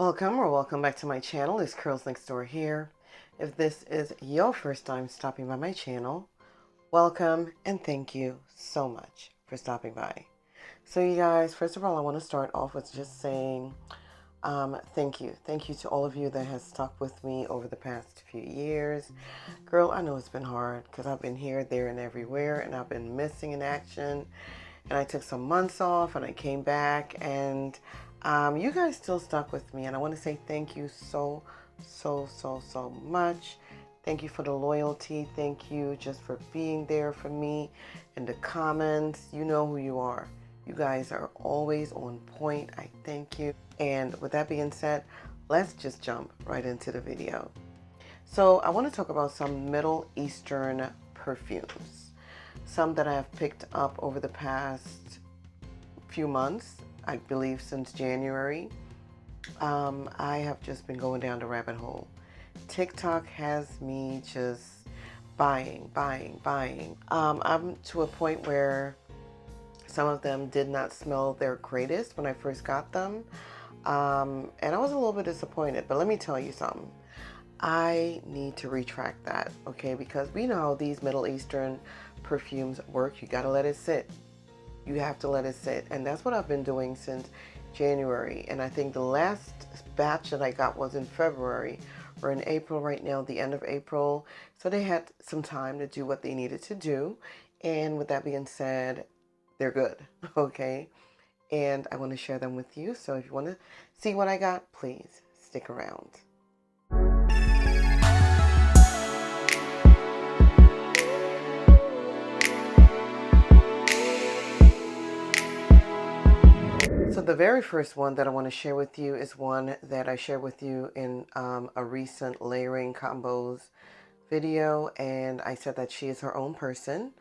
Welcome or welcome back to my channel. It's Curls Next Door here. If this is your first time stopping by my channel, welcome and thank you so much for stopping by. So you guys, first of all, I want to start off with just saying thank you. Thank you to all of you that has stuck with me over the past few years. Girl, I know it's been hard because I've been here, there, and everywhere, and I've been missing in action. And I took some months off and I came back, and you guys still stuck with me. And I want to say thank you so much. Thank you for the loyalty. Thank you just for being there for me in the comments. You know who you are. You guys are always on point. I thank you. And with that being said, let's just jump right into the video. So I want to talk about some Middle Eastern perfumes. Some that I have picked up over the past few months, I believe since January. I have just been going down the rabbit hole. TikTok has me just buying. I'm to a point where some of them did not smell their greatest when I first got them. And I was a little bit disappointed, but let me tell you something. I need to retract that, okay? Because we know how these Middle Eastern perfumes work. You gotta let it sit. You have to let it sit. And that's what I've been doing since January. And I think the last batch that I got was in February. We're in April right now, the end of April. So they had some time to do what they needed to do. And with that being said, they're good, okay? And I want to share them with you. So if you want to see what I got, please stick around. So the very first one that I want to share with you is one that I shared with you in a recent layering combos video, and I said that she is her own person.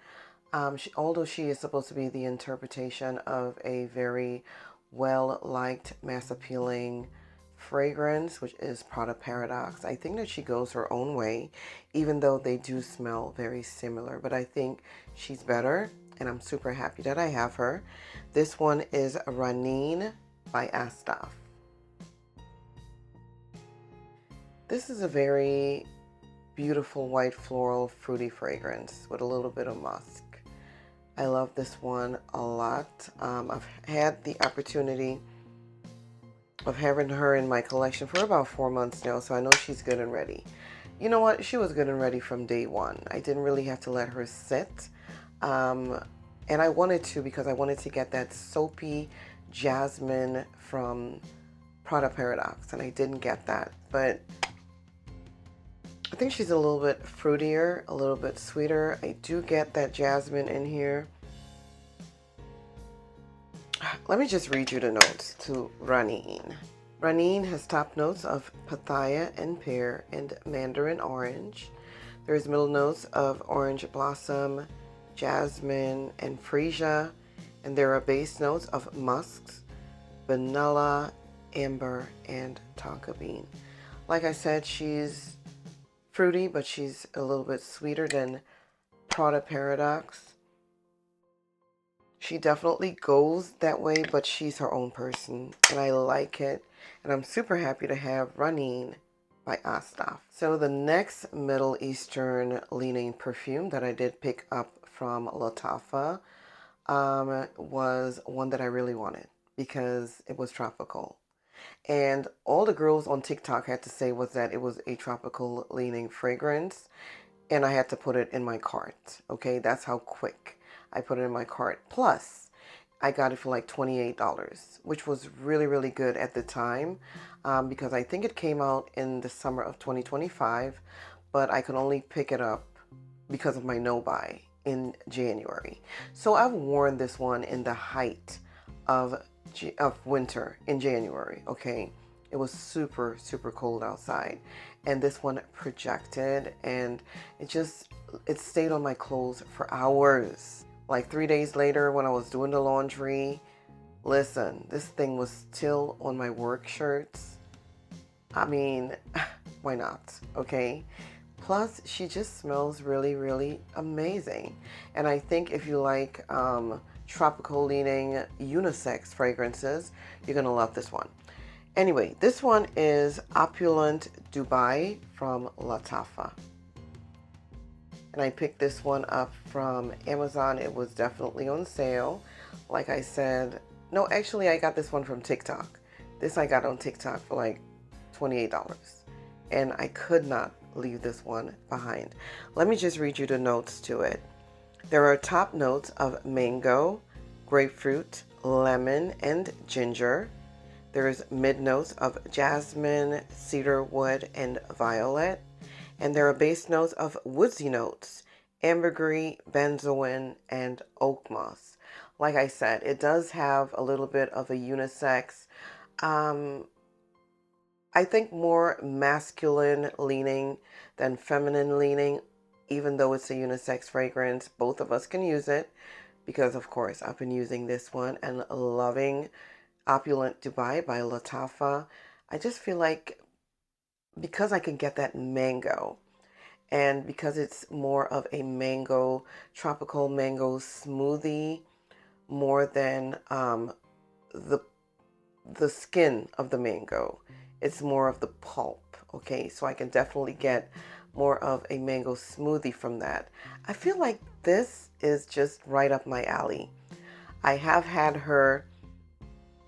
Although she is supposed to be the interpretation of a very well-liked, mass-appealing fragrance, which is Prada Paradoxe, I think that she goes her own way, even though they do smell very similar. But I think she's better, and I'm super happy that I have her. This one is Ranine by Astaf. This is a very beautiful white floral fruity fragrance with a little bit of musk. I love this one a lot. I've had the opportunity of having her in my collection for about 4 months now, so I know she's good and ready. You know what? She was good and ready from day one. I didn't really have to let her sit. And I wanted to because I wanted to get that soapy jasmine from Prada Paradoxe, and I didn't get that. But I think she's a little bit fruitier, a little bit sweeter. I do get that jasmine in here. Let me just read you the notes to Ranine. Ranine has top notes of papaya and pear and mandarin orange. There's middle notes of orange blossom, jasmine, and freesia. And there are base notes of musks, vanilla, amber, and tonka bean. Like I said, she's fruity, but she's a little bit sweeter than Prada Paradoxe. She definitely goes that way, but she's her own person, and I like it. And I'm super happy to have Ranine by Astaf. So the next Middle Eastern leaning perfume that I did pick up from Lattafa was one that I really wanted because it was tropical. And all the girls on TikTok had to say was that it was a tropical leaning fragrance, and I had to put it in my cart. Okay, that's how quick I put it in my cart. Plus, I got it for like $28, which was really good at the time because I think it came out in the summer of 2025, but I could only pick it up because of my no-buy in January. So I've worn this one in the height of winter in January, okay? It was super cold outside, and this one projected, and it stayed on my clothes for hours. Like 3 days later when I was doing the laundry, listen, this thing was still on my work shirts. I mean, why not, okay? Plus, she just smells really amazing. And I think if you like tropical leaning unisex fragrances, you're gonna love this one. Anyway, this one is Opulent Dubai from Lattafa. And I picked this one up from Amazon. It was definitely on sale. Like I said, no, actually I got this one from TikTok. This I got on TikTok for like $28. And I could not leave this one behind. Let me just read you the notes to it. There are top notes of mango, grapefruit, lemon, and ginger. There's mid notes of jasmine, cedarwood, and violet. And there are base notes of woodsy notes, ambergris, benzoin, and oak moss. Like I said, it does have a little bit of a unisex, um, I think more masculine leaning than feminine leaning, even though it's a unisex fragrance. Both of us can use it because, of course, I've been using this one and loving Opulent Dubai by Lattafa. I just feel like because I can get that mango, and because it's more of a mango, tropical mango smoothie, more than the the skin of the mango. It's more of the pulp, okay? So I can definitely get more of a mango smoothie from that. I feel like this is just right up my alley. I have had her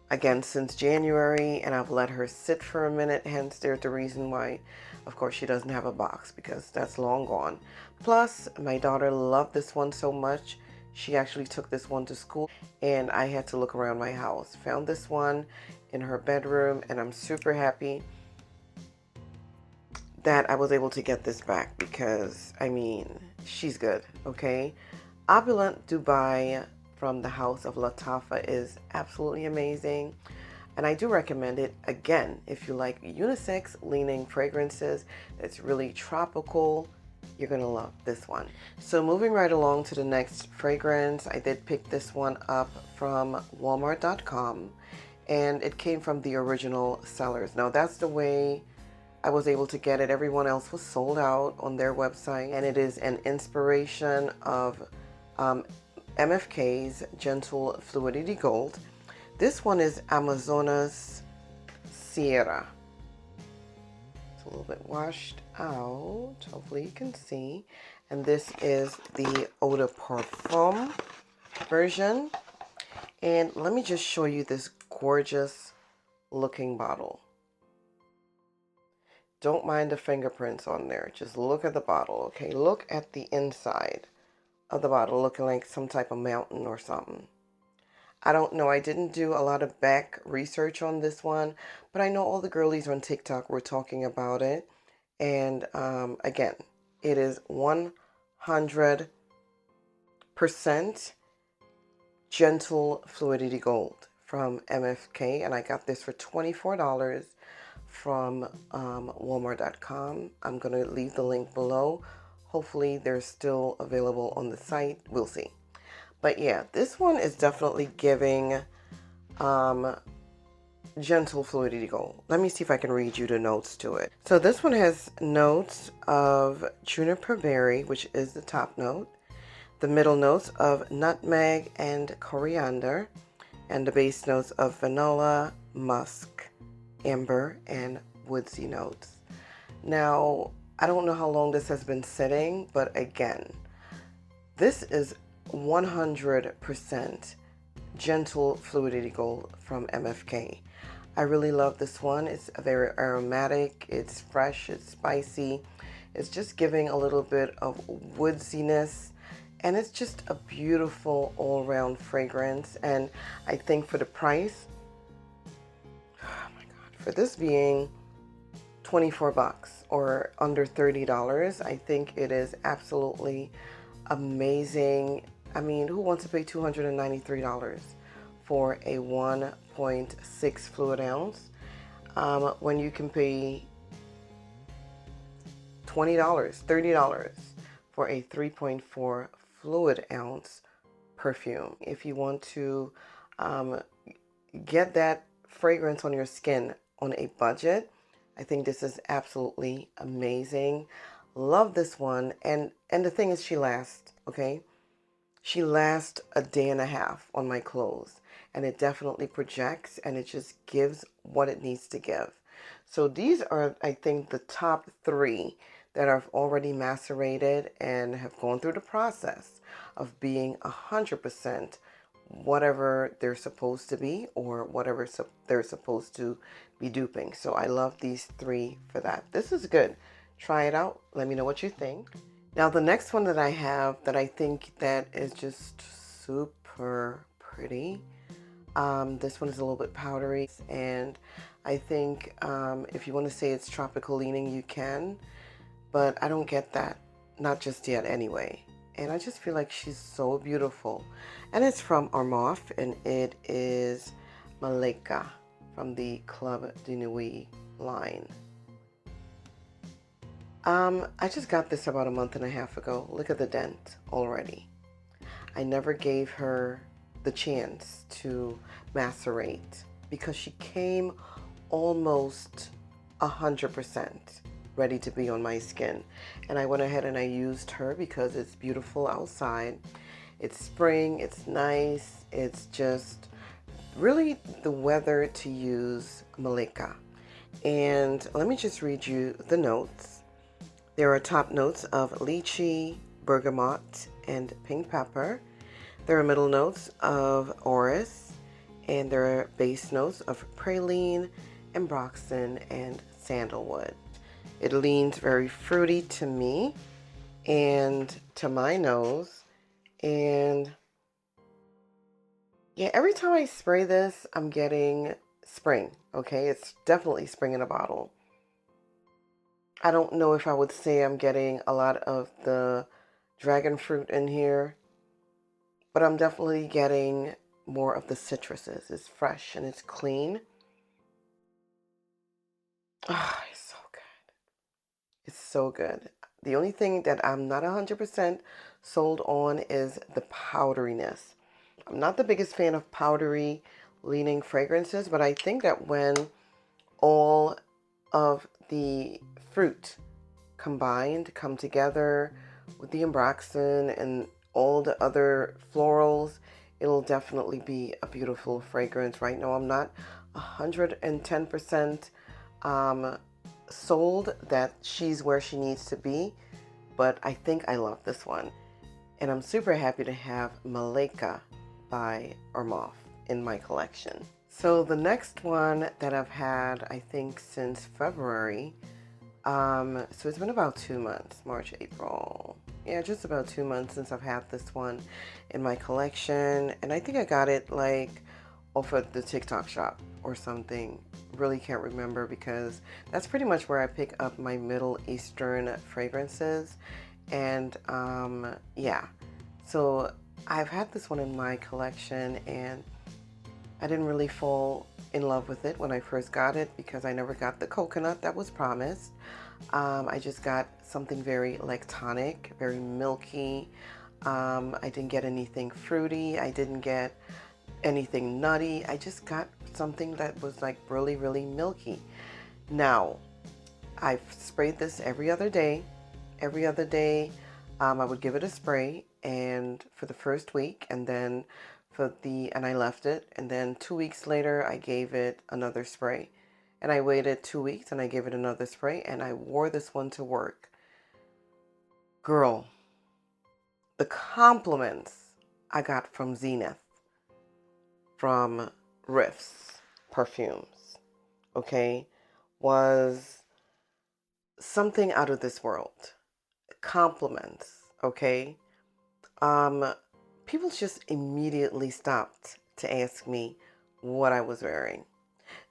again since January, and I've let her sit for a minute, hence there's the reason why, of course, she doesn't have a box because that's long gone. Plus, my daughter loved this one so much, she actually took this one to school, and I had to look around my house. Found this one in her bedroom, and I'm super happy that I was able to get this back because, I mean, she's good, okay? Opulent Dubai from the House of Lattafa is absolutely amazing. And I do recommend it again if you like unisex leaning fragrances that's really tropical. You're going to love this one. So moving right along to the next fragrance, I did pick this one up from Walmart.com, and it came from the original sellers. Now that's the way I was able to get it. Everyone else was sold out on their website, and it is an inspiration of MFK's Gentle Fluidity Gold. This one is Amazonas Sierra. It's a little bit washed out. Hopefully you can see. And this is the Eau de Parfum version. And let me just show you this gorgeous looking bottle. Don't mind the fingerprints on there. Just look at the bottle, okay? Look at the inside of the bottle looking like some type of mountain or something. I don't know. I didn't do a lot of back research on this one, but I know all the girlies on TikTok were talking about it. And again, it is 100% Gentle Fluidity Gold from MFK, and I got this for $24 from Walmart.com. I'm going to leave the link below. Hopefully they're still available on the site. We'll see. But yeah, this one is definitely giving Gentle Fluidity Gold. Let me see if I can read you the notes to it. So this one has notes of juniper berry, which is the top note, the middle notes of nutmeg and coriander, and the base notes of vanilla, musk, amber, and woodsy notes. Now, I don't know how long this has been sitting, but again, this is 100% Gentle Fluidity Gold from MFK. I really love this one. It's very aromatic, it's fresh, it's spicy. It's just giving a little bit of woodsiness, and it's just a beautiful all-around fragrance. And I think for the price, oh my God, for this being 24 bucks or under $30, I think it is absolutely amazing. I mean, who wants to pay $293 for a 1.6 fluid ounce when you can pay $20, $30 for a 3.4 fluid ounce perfume? If you want to get that fragrance on your skin on a budget, I think this is absolutely amazing. Love this one. And the thing is, she lasts, okay? She lasts a day and a half on my clothes. and it definitely projects and it just gives what it needs to give. So these are, I think, the top three that I've already macerated and have gone through the process of being 100% whatever they're supposed to be or whatever they're supposed to be duping. So I love these three for that. This is good. Try it out. Let me know what you think. Now the next one that I have that I think that is just super pretty. This one is a little bit powdery, and I think if you want to say it's tropical leaning, you can, but I don't get that. Not just yet anyway. And I just feel like she's so beautiful. And it's from Armaf, and it is Malika from the Club de Nuit line. I just got this about a month and a half ago. Look at the dent already. I never gave her the chance to macerate because she came almost 100% ready to be on my skin. And I went ahead and I used her because it's beautiful outside. It's spring, it's nice, it's just really the weather to use Malika. And let me just read you the notes. There are top notes of lychee, bergamot, and pink pepper. There are middle notes of orris, and there are base notes of praline, ambroxan, and sandalwood. It leans very fruity to me and to my nose. And yeah, every time I spray this, I'm getting spring, okay? It's definitely spring in a bottle. I don't know if I would say I'm getting a lot of the dragon fruit in here, but I'm definitely getting more of the citruses. It's fresh and it's clean. Ah, it's so good. It's so good. The only thing that I'm not 100% sold on is the powderiness. I'm not the biggest fan of powdery leaning fragrances, but I think that when all of the fruit combined come together with the ambroxan and all the other florals, it'll definitely be a beautiful fragrance. Right now I'm not 110% sold that she's where she needs to be, but I think I love this one. And I'm super happy to have Malika by Armaf in my collection. So the next one that I've had, I think since February, so it's been about 2 months, March, April. Yeah, just about 2 months since I've had this one in my collection. And I think I got it like off of the TikTok shop or something. Really can't remember because that's pretty much where I pick up my Middle Eastern fragrances. And yeah, so I've had this one in my collection and I didn't really fall in love with it when I first got it because I never got the coconut that was promised. I just got something very lactonic, very milky. I didn't get anything fruity. I didn't get anything nutty. I just got something that was like really, really milky. Now, I've sprayed this every other day. Every other day, I would give it a spray, and for the first week, and then and I left it, and then 2 weeks later, I gave it another spray, and I waited 2 weeks, and I gave it another spray, and I wore this one to work. Girl, the compliments I got from Zenith, from Riffs Perfumes, okay, was something out of this world. Compliments, okay? People just immediately stopped to ask me what I was wearing.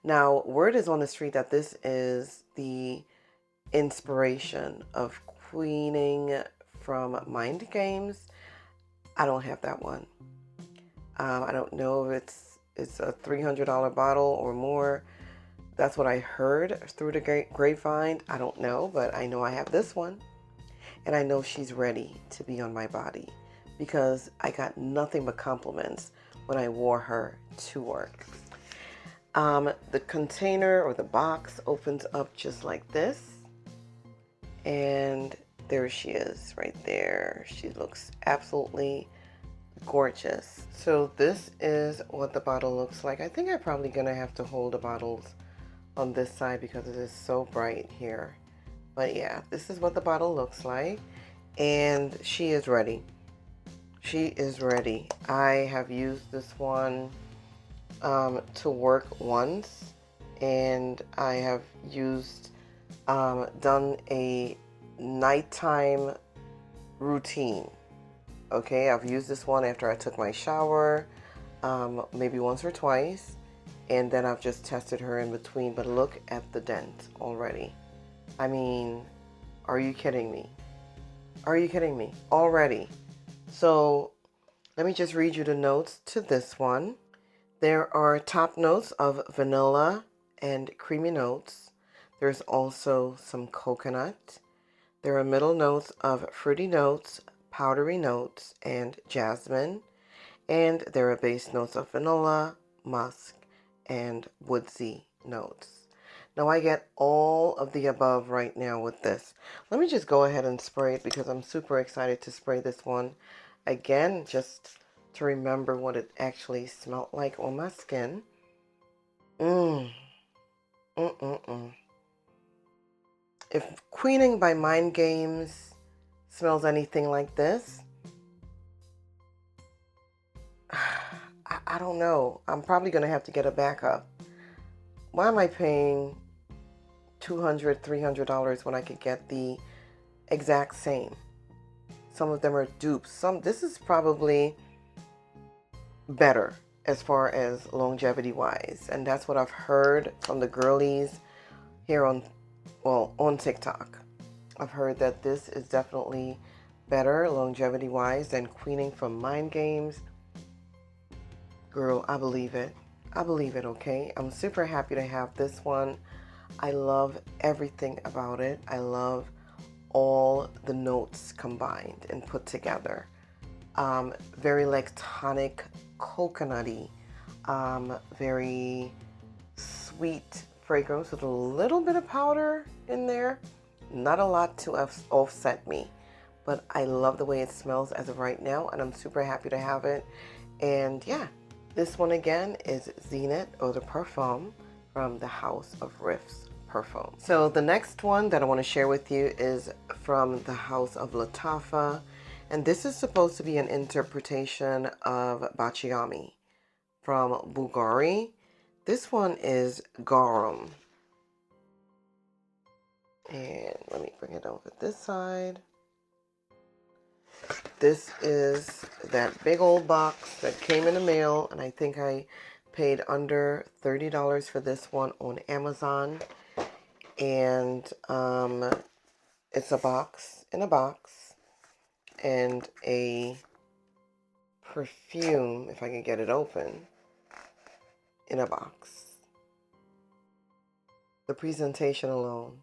Now, word is on the street that this is the inspiration of Queening from Mind Games. I don't have that one. I don't know if it's a $300 bottle or more. That's what I heard through the grapevine. I don't know, but I know I have this one. And I know she's ready to be on my body because I got nothing but compliments when I wore her to work. The container or the box opens up just like this. And there she is right there. She looks absolutely gorgeous. So this is what the bottle looks like. I think I'm probably gonna have to hold the bottles on this side because it is so bright here. But yeah, this is what the bottle looks like. And she is ready. She is ready. I have used this one to work once, and I have done a nighttime routine. Okay, I've used this one after I took my shower, maybe once or twice, and then I've just tested her in between. But look at the dent already. I mean, are you kidding me? Are you kidding me? Already. So let me just read you the notes to this one. There are top notes of vanilla and creamy notes. There's also some coconut. There are middle notes of fruity notes, powdery notes, and jasmine. And there are base notes of vanilla, musk, and woodsy notes. Now I get all of the above right now with this. Let me just go ahead and spray it because I'm super excited to spray this one again, just to remember what it actually smelled like on my skin. Mmm. Mm-mm-mm. If Queening by Mind Games smells anything like this, I don't know. I'm probably going to have to get a backup. Why am I paying $200, $300 when I could get the exact same? Some of them are dupes. This is probably better as far as longevity wise, and that's what I've heard from the girlies here on TikTok. I've heard that this is definitely better longevity wise than Queening from Mind Games. Girl, I believe it. I believe it, okay? I'm super happy to have this one. I love everything about it. I love all the notes combined and put together. Very like tonic, coconutty, very sweet fragrance with a little bit of powder in there. Not a lot to offset me, but I love the way it smells as of right now, and I'm super happy to have it. And yeah, this one again is Zenith Eau de Parfum from the House of Riffs Parfum. So the next one that I want to share with you is from the House of Lattafa, and this is supposed to be an interpretation of Bacciami from Bulgari. This one is Garum. And let me bring it over this side. This is that big old box that came in the mail, and I think I paid under $30 for this one on Amazon. And it's a box in a box, and a perfume, if I can get it open, in a box. The presentation alone.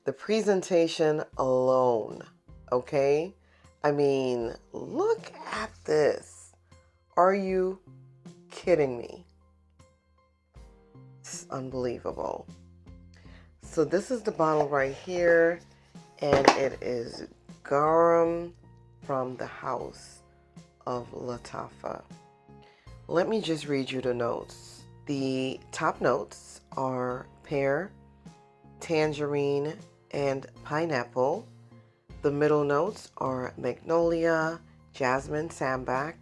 The presentation alone, okay? I mean, look at this. Are you kidding me? It's unbelievable. So this is the bottle right here, and it is Garum from the House of Lattafa. Let me just read you the notes. The top notes are pear, tangerine, and pineapple. The middle notes are magnolia, jasmine, sambac,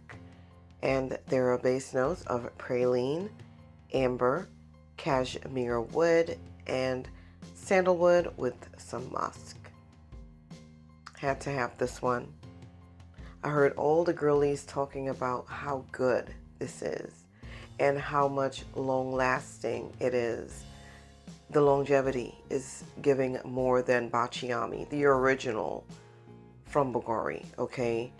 and there are base notes of praline, amber, cashmere wood, and sandalwood with some musk. Had to have this one. I heard all the girlies talking about how good this is and how much long lasting it is. The longevity is giving more than Bacciami, the original from Bulgari, okay?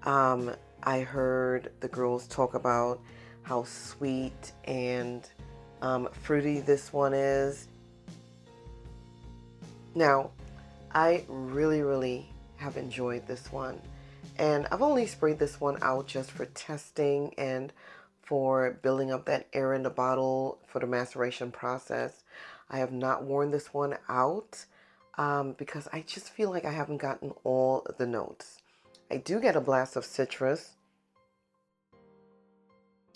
I heard the girls talk about how sweet and fruity this one is. Now, I really have enjoyed this one. And I've only sprayed this one out just for testing and for building up that air in the bottle for the maceration process. I have not worn this one out because I just feel like I haven't gotten all the notes. I do get a blast of citrus,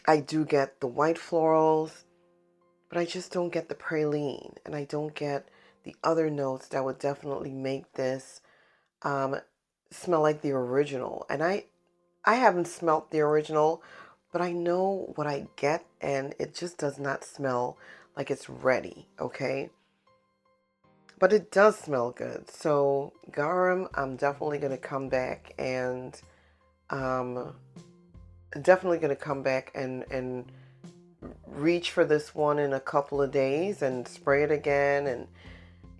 I do get the white florals, but I just don't get the praline, and I don't get the other notes that would definitely make this um, smell like the original. And I haven't smelt the original, but I know what I get, and it just does not smell like it's ready, okay? But it does smell good. So garum, I'm definitely going to come back and um, and reach for this one in a couple of days and spray it again and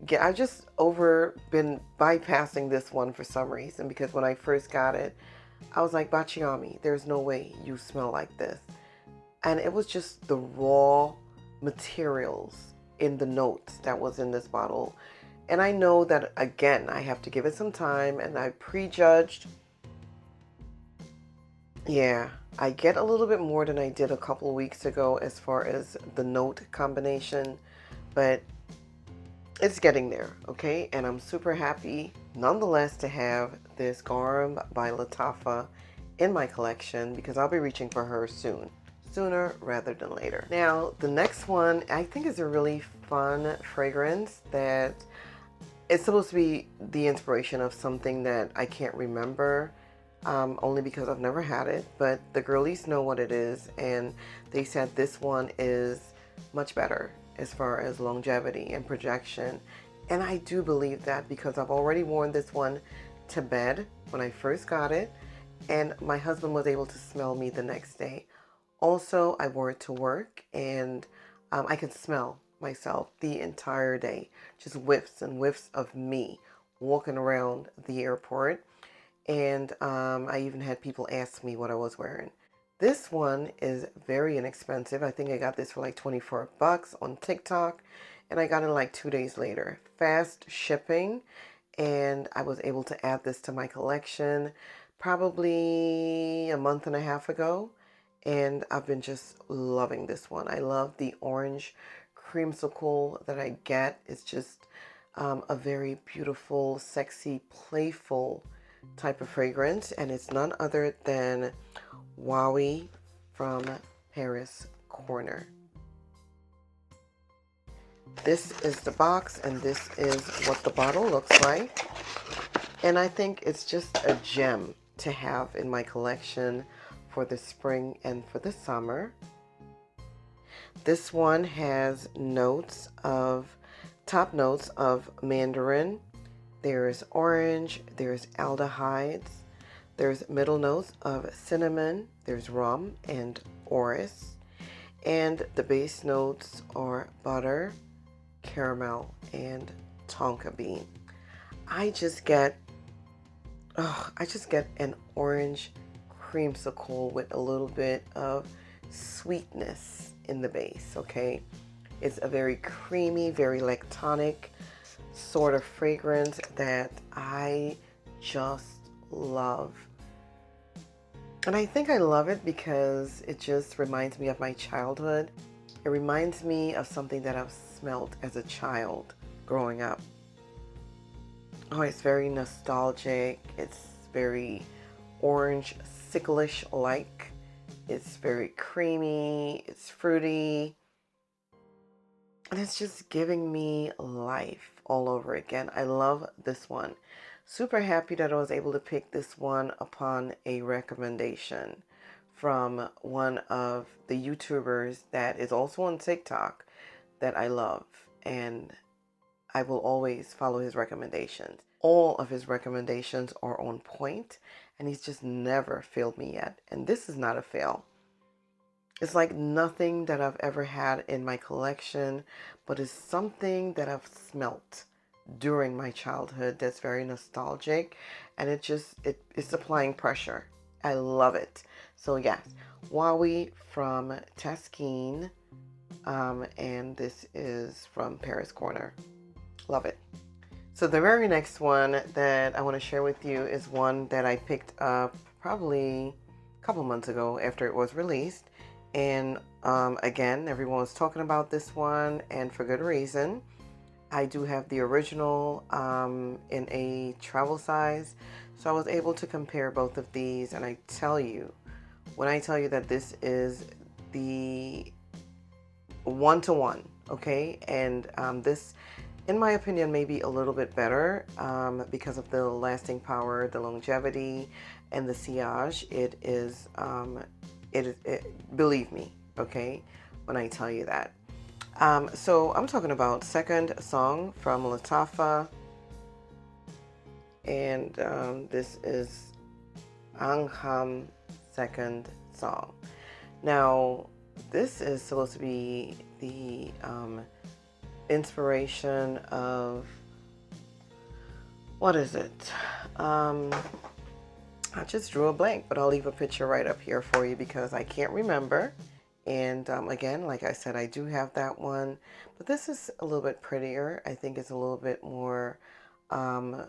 get. I just been bypassing this one for some reason, because when I first got it, I was like, Bachiami, there's no way you smell like this. And it was just the raw materials in the notes that was in this bottle. And I know that, again, I have to give it some time, and I prejudged. Yeah, I get a little bit more than I did a couple of weeks ago as far as the note combination, but it's getting there, okay? And I'm super happy nonetheless to have this Garum by Lattafa in my collection, because I'll be reaching for her soon, sooner rather than later. Now, the next one I think is a really fun fragrance that it's supposed to be the inspiration of something that I can't remember, only because I've never had it, but the girlies know what it is, and they said this one is much better as far as longevity and projection. And I do believe that, because I've already worn this one to bed when I first got it, and my husband was able to smell me the next day. Also, I wore it to work, and I could smell myself the entire day. Just whiffs and whiffs of me walking around the airport. And I even had people ask me what I was wearing. This one is very inexpensive. I think I got this for like 24 bucks on TikTok, and I got it like 2 days later. Fast shipping, and I was able to add this to my collection probably a month and a half ago, and I've been just loving this one. I love the orange creamsicle that I get. It's just a very beautiful, sexy, playful type of fragrance, and it's none other than Wowie from Paris Corner. This is the box, and this is what the bottle looks like. And I think it's just a gem to have in my collection for the spring and for the summer. This one has top notes of mandarin. There's orange, there's aldehydes, there's middle notes of cinnamon, there's rum and orris, and the base notes are butter, caramel, and tonka bean. I just get an orange creamsicle with a little bit of sweetness in the base, okay? It's a very creamy, very lactonic sort of fragrance that I just love. And I think I love it because it just reminds me of my childhood. It reminds me of something that I've smelled as a child growing up. Oh, it's very nostalgic. It's very orange sicklish like. It's very creamy. It's fruity. And it's just giving me life all over again. I love this one. Super happy that I was able to pick this one upon a recommendation from one of the YouTubers that is also on TikTok that I love. And I will always follow his recommendations. All of his recommendations are on point, and he's just never failed me yet. And this is not a fail. It's like nothing that I've ever had in my collection, but it's something that I've smelt during my childhood that's very nostalgic, and it's applying pressure. I love it. So yes, Wowie from Taskeen, and this is from Paris Corner. Love it. So the very next one that I want to share with you is one that I picked up probably a couple months ago after it was released. And again, everyone was talking about this one, and for good reason. I do have the original in a travel size, so I was able to compare both of these. And I tell you, when I tell you that this is the one-to-one, okay? And this, in my opinion, may be a little bit better because of the lasting power, the longevity, and the sillage. Believe me, okay, when I tell you that. So I'm talking about second song from Lattafa, and this is Angham second song. Now, this is supposed to be the inspiration of, what is it? I just drew a blank, but I'll leave a picture right up here for you because I can't remember. And again, like I said, I do have that one, but this is a little bit prettier. I think it's a little bit more, um,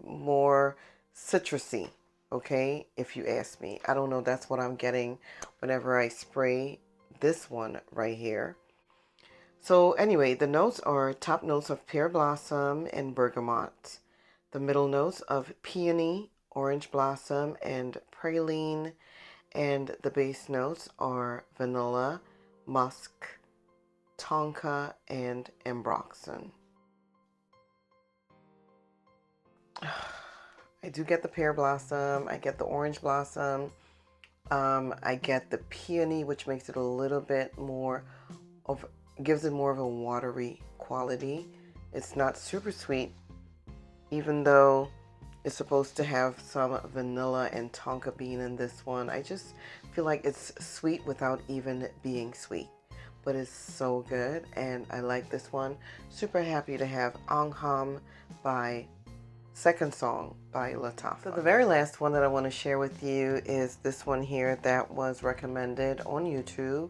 more citrusy, okay, if you ask me. I don't know, that's what I'm getting whenever I spray this one right here. So anyway, the notes are top notes of pear blossom and bergamot, the middle notes of peony, orange blossom, and praline, and the base notes are vanilla, musk, tonka, and ambroxan. I do get the pear blossom, I get the orange blossom, I get the peony, which makes it a little bit more of, gives it more of a watery quality. It's not super sweet, even though it's supposed to have some vanilla and tonka bean in this one. I just feel like it's sweet without even being sweet, but it's so good, and I like this one. Super happy to have Angham by second song by Lattafa. So the very last one that I want to share with you is this one here that was recommended on YouTube,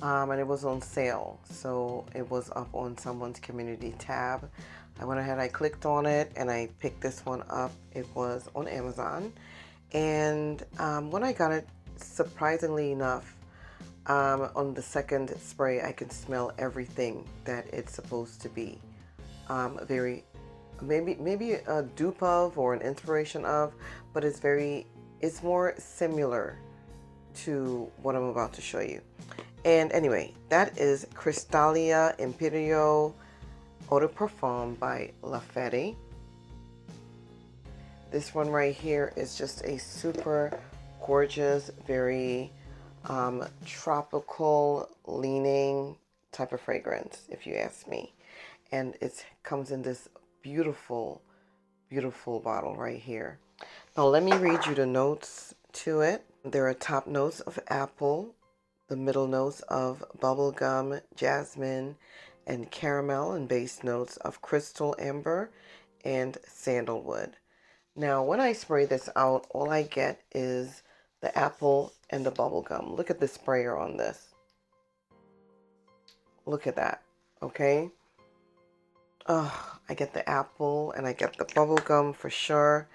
and it was on sale. So it was up on someone's community tab. I went ahead, I clicked on it, and I picked this one up. It was on Amazon. And when I got it, surprisingly enough, on the second spray, I can smell everything that it's supposed to be. Very, maybe a dupe of or an inspiration of, but it's more similar to what I'm about to show you. And anyway, that is Cristallia Imperio Eau de Parfum by La Fede. This one right here is just a super gorgeous, very tropical leaning type of fragrance, if you ask me. And it comes in this beautiful, beautiful bottle right here. Now let me read you the notes to it. There are top notes of apple, the middle notes of bubblegum, jasmine, and caramel, and base notes of crystal amber and sandalwood. Now, when I spray this out, all I get is the apple and the bubblegum. Look at the sprayer on this. Look at that, okay? Oh, I get the apple and I get the bubblegum for sure.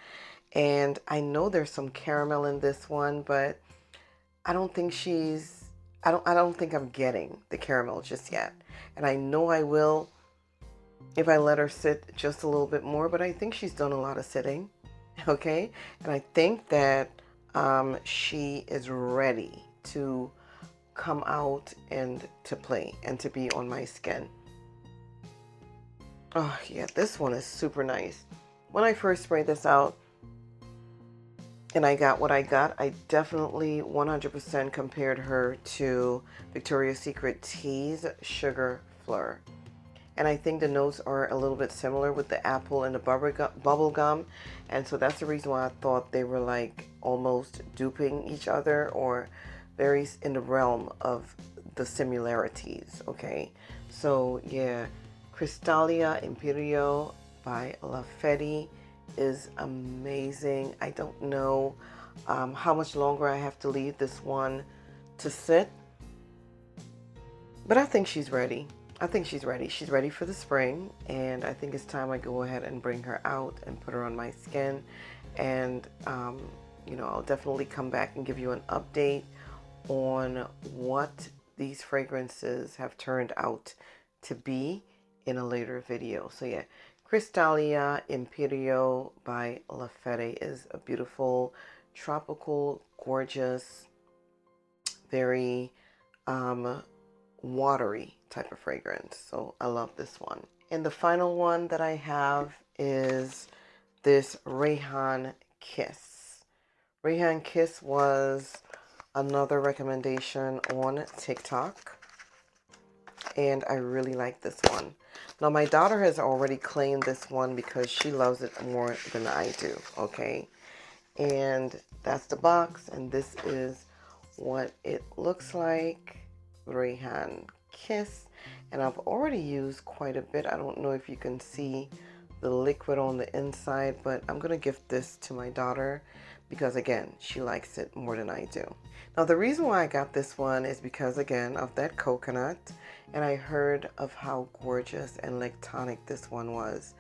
And I know there's some caramel in this one, but I don't think I don't think I'm getting the caramel just yet. And I know I will if I let her sit just a little bit more, but I think she's done a lot of sitting, okay? And I think that she is ready to come out and to play and to be on my skin. Oh yeah, this one is super nice. When I first sprayed this out and I got what I got, I definitely 100% compared her to Victoria's Secret Tea's Sugar Fleur. And I think the notes are a little bit similar with the apple and the bubble gum. And so that's the reason why I thought they were like almost duping each other, or very in the realm of the similarities, okay? So yeah, Cristallia Imperio by La Fede is amazing. I don't know how much longer I have to leave this one to sit, but I think she's ready. I think she's ready. She's ready for the spring, and I think it's time I go ahead and bring her out and put her on my skin. And you know, I'll definitely come back and give you an update on what these fragrances have turned out to be in a later video. So yeah, Cristallia Imperio by La Fede is a beautiful, tropical, gorgeous, very watery type of fragrance. So I love this one. And the final one that I have is this Rayhan Kiss. Rayhan Kiss was another recommendation on TikTok, and I really like this one. Now, my daughter has already claimed this one because she loves it more than I do, okay? And that's the box, and this is what it looks like. Rayhan Kiss. And I've already used quite a bit. I don't know if you can see the liquid on the inside, but I'm going to gift this to my daughter because, again, she likes it more than I do. Now, the reason why I got this one is because, again, of that coconut, and I heard of how gorgeous and lactonic this one was.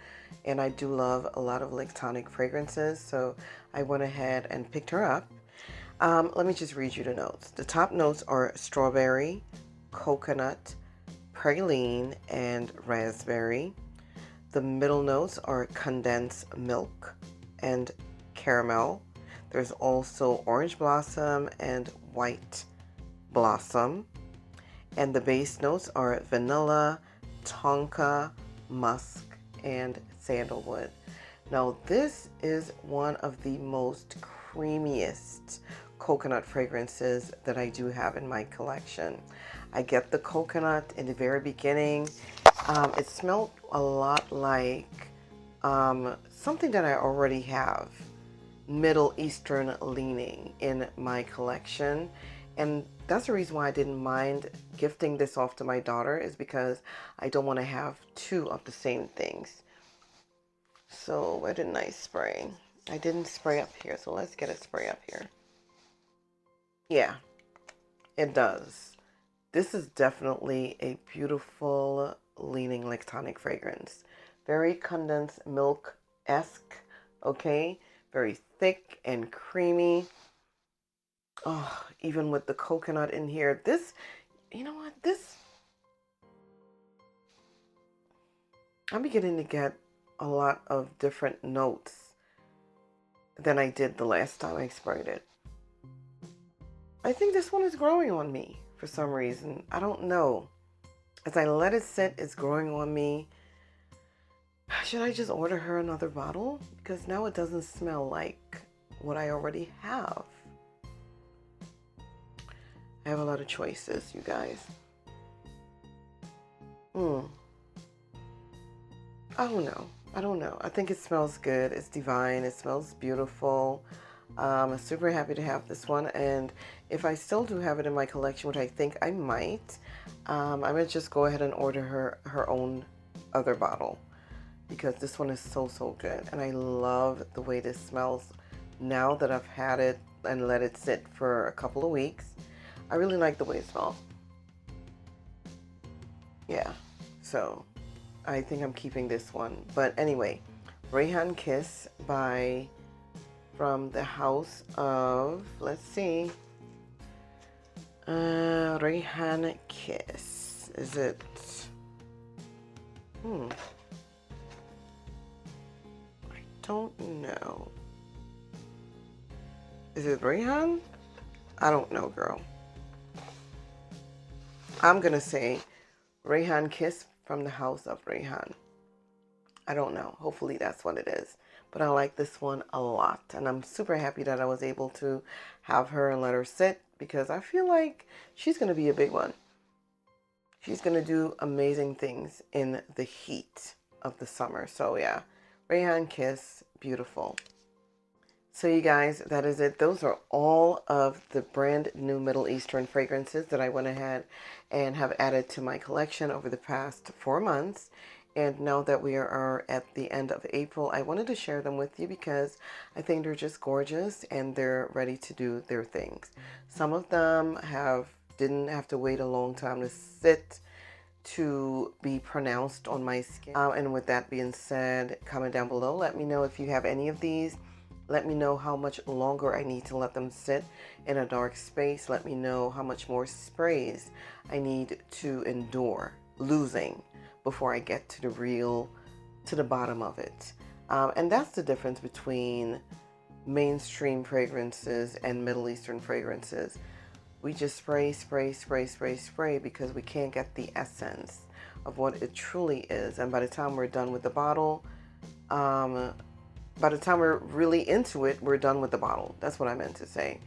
And I do love a lot of lactonic fragrances, so I went ahead and picked her up. Let me just read you the notes. The top notes are strawberry, coconut, praline, and raspberry. The middle notes are condensed milk and caramel. There's also orange blossom and white blossom. And the base notes are vanilla, tonka, musk, and sandalwood. Now, this is one of the most creamiest coconut fragrances that I do have in my collection. I get the coconut in the very beginning. It smelled a lot like something that I already have, Middle Eastern leaning in my collection. And that's the reason why I didn't mind gifting this off to my daughter, is because I don't want to have two of the same things. So where didn't I spray? I didn't spray up here, so let's get a spray up here. Yeah, it does. This is definitely a beautiful leaning lactonic fragrance. Very condensed milk-esque, okay? Very thick and creamy. Oh, even with the coconut in here. This, you know what? I'm beginning to get a lot of different notes than I did the last time I sprayed it. I think this one is growing on me for some reason. I don't know. As I let it sit, it's growing on me. Should I just order her another bottle? Because now it doesn't smell like what I already have. I have a lot of choices, you guys. I don't know. I don't know. I think it smells good. It's divine. It smells beautiful. I'm super happy to have this one. And if I still do have it in my collection, which I think I might, I'm going to just go ahead and order her own other bottle, because this one is so, so good. And I love the way this smells now that I've had it and let it sit for a couple of weeks. I really like the way it smells. Yeah. So I think I'm keeping this one. But anyway, Rayhan Kiss from the house of, let's see, Rayhan Kiss. Is it? I don't know. Is it Rayhan? I don't know, girl. I'm gonna say Rayhan Kiss from the house of Rayhan. I don't know. Hopefully that's what it is. But I like this one a lot. And I'm super happy that I was able to have her and let her sit, because I feel like she's going to be a big one. She's going to do amazing things in the heat of the summer. So yeah, Rayhan Kiss, beautiful. So you guys, that is it. Those are all of the brand new Middle Eastern fragrances that I went ahead and have added to my collection over the past 4 months. And now that we are at the end of April, I wanted to share them with you because I think they're just gorgeous and they're ready to do their things. Some of them didn't have to wait a long time to sit to be pronounced on my skin. And with that being said, comment down below. Let me know if you have any of these. Let me know how much longer I need to let them sit in a dark space. Let me know how much more sprays I need to endure losing before I get to the bottom of it. And that's the difference between mainstream fragrances and Middle Eastern fragrances. we just spray, spray, spray, spray, spray because we can't get the essence of what it truly is. And by the time we're done with the bottle, by the time we're really into it, we're done with the bottle. That's what I meant to say.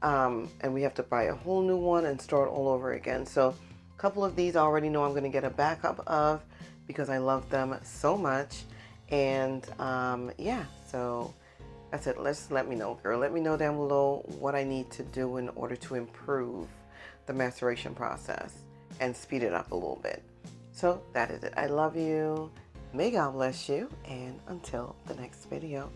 And we have to buy a whole new one and start all over again. So a couple of these I already know I'm going to get a backup of because I love them so much. And yeah, so that's it. Let me know, girl. Let me know down below what I need to do in order to improve the maceration process and speed it up a little bit. So that is it. I love you. May God bless you. And until the next video.